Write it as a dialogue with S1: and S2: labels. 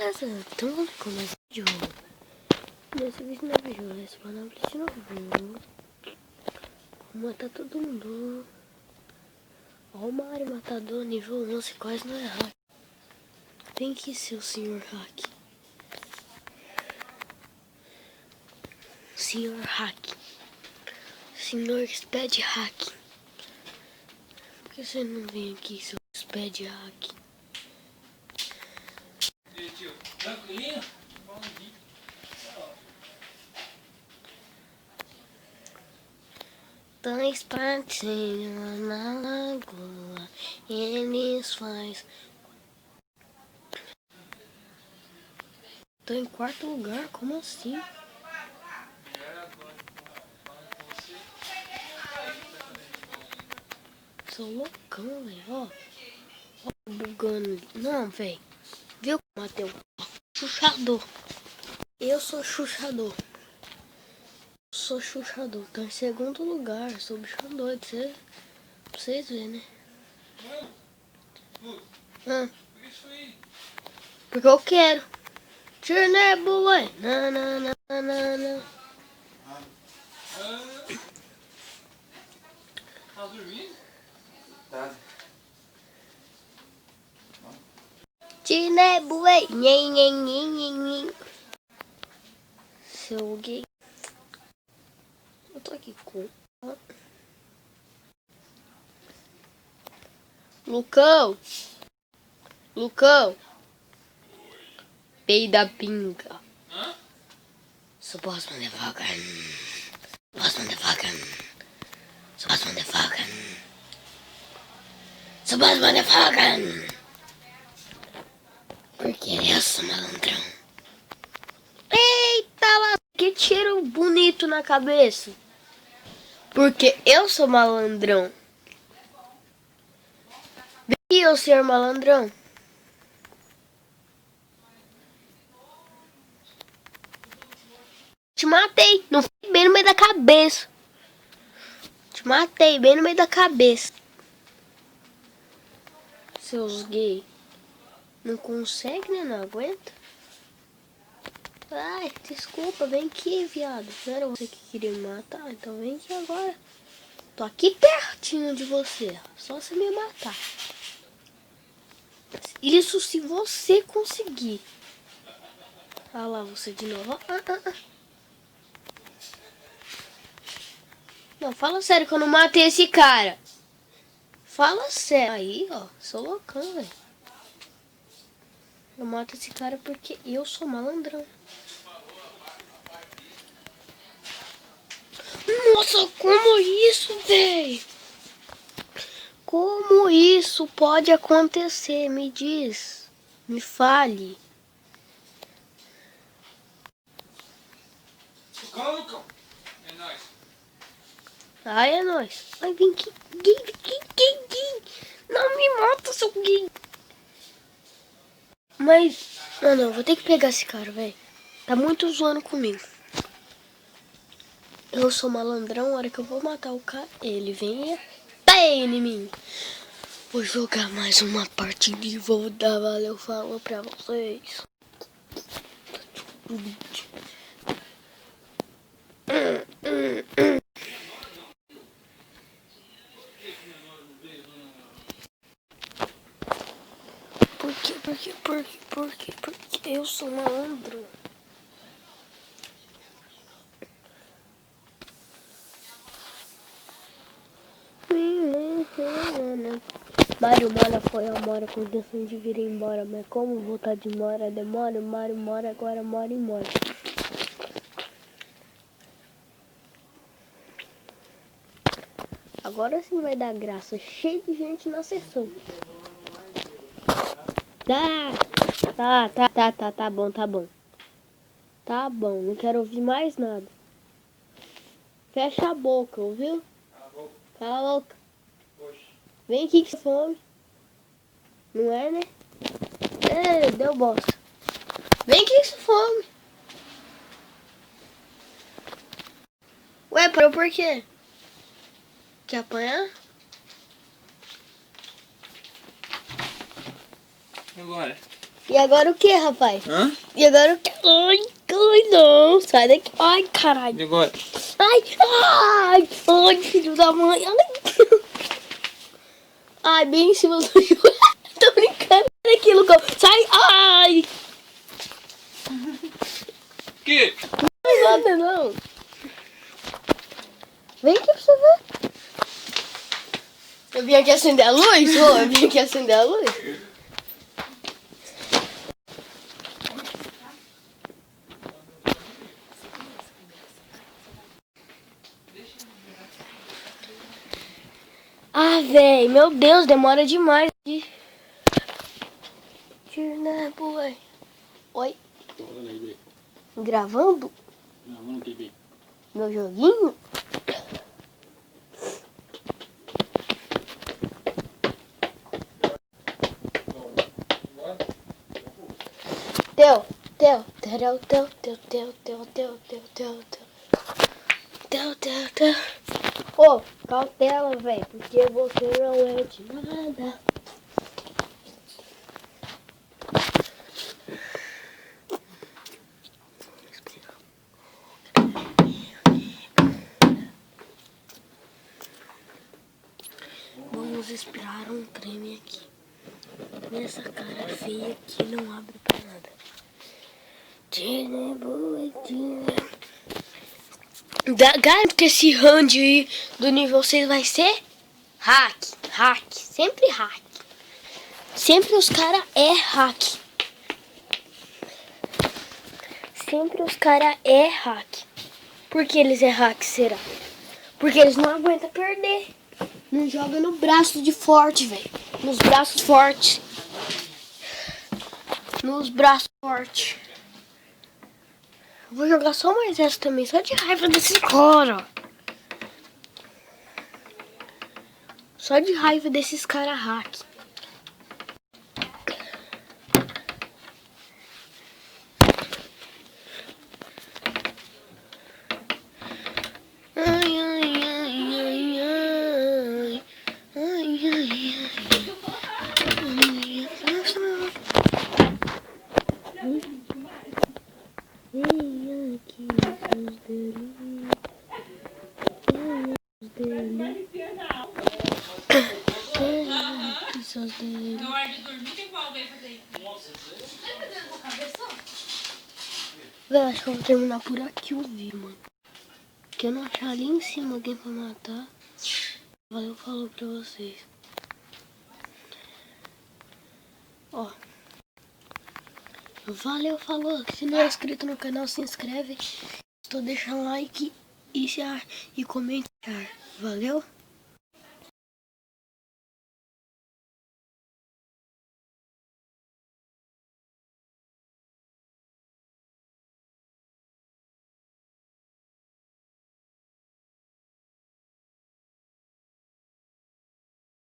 S1: beleza, então vamos começar o vídeo. Nesse vídeo não é vídeo, é spawnar de novo. Vou matar todo mundo. Ó o Mario matador, nível 11, quase não é hack. Tem que ser o Sr. Hack. Sr. Hack. Sr. Speed Hack. Por que você não vem aqui, seu Speed Hack?
S2: E aí, tio? Tranquilinho?
S1: Dois patinhos na lagoa, eles faz. Tô em quarto lugar, como assim? Sou loucão, velho, ó. Ó, bugando. Não, velho. Viu, Matheus? Xuxador. Eu sou xuxador. Sou xuxador. Tô em segundo lugar. Sou bicho doido. Pra vocês verem, né?
S2: Por isso aí?
S1: Porque eu quero. Tchê, boy. Na.
S2: Tá dormindo? Tá.
S1: Tchê, boy. Nhen. Seu gay. Eu tô aqui com... Lucão. Peida pinga.
S2: Hã?
S1: So boss motherfucker. Porque eu sou malandrão. Eita, que tiro bonito na cabeça. Porque eu sou malandrão. Vem aqui, eu ser malandrão. Te matei, não foi bem no meio da cabeça. Te matei bem no meio da cabeça. Seus gay. Não consegue, né? Não aguenta. Ai, desculpa, vem aqui, viado. Não era você que queria me matar, então vem aqui agora. Tô aqui pertinho de você. Só você me matar. Isso se você conseguir. Olha lá você de novo. Não, fala sério que eu não matei esse cara. Fala sério. Aí, ó, sou loucão, velho. Eu mato esse cara porque eu sou malandrão. Nossa, como isso, velho? Como isso pode acontecer? Me diz. Me fale.
S2: Lucão. É nóis.
S1: Ai, é nóis. Ai, vem aqui. Gay. Não me mata, seu gay. Mas... Não, vou ter que pegar esse cara, velho. Tá muito zoando comigo. Eu sou malandrão, a hora que eu vou matar o cara, ele vem e tá em mim. Vou jogar mais uma partida e vou dar valeu, falou pra vocês. Porque eu sou malandro. Mário mora foi a mora com intenção de vir embora, mas como voltar de mora demora, Mário mora agora mora e mora. Agora sim vai dar graça, cheio de gente na sessão. Tá bom. Tá bom, não quero ouvir mais nada. Fecha a boca, ouviu? Cala a boca. Vem aqui que você fome. Não é, né? É, deu bosta. Vem aqui que você fome. Ué, parou por quê? Quer apanhar?
S2: E agora?
S1: E agora o que, rapaz?
S2: Hã?
S1: E agora o que? Ai, não. Sai daqui. Ai, caralho.
S2: E agora?
S1: Ai, filho da mãe. Ai, bem em cima do joelho. Tô brincando. Sai daqui, Lucão. Sai. Ai.
S2: Que?
S1: Não, nada, não. Vem aqui pra você ver. Eu vim aqui acender a luz? Ô, eu vim aqui acender a luz. Ah, véi, meu Deus, demora demais aqui. Boy. Oi? Gravando? Meu joguinho? Teu. Ô, cautela, velho, porque você não é de nada. Vamos esperar um creme aqui. Nessa cara feia que não abre pra nada. Garanto que esse hand aí do nível 6 vai ser hack. Sempre hack. Sempre os cara é hack. Por que eles é hack, será? Porque eles não aguentam perder. Não joga no braço de forte, velho. Nos braços fortes. Vou jogar só mais essa também, só de raiva desse cara. Só de raiva desses caras hack.
S3: Na hora de dormir tem qual alguém fazer isso?
S1: Véi, acho que eu vou terminar por aqui o vídeo, mano. Porque eu não achar ali em cima alguém pra matar. Valeu, falou pra vocês. Ó. Valeu, falou. Se não é inscrito no canal, se inscreve. Deixa um like e comentar. Valeu?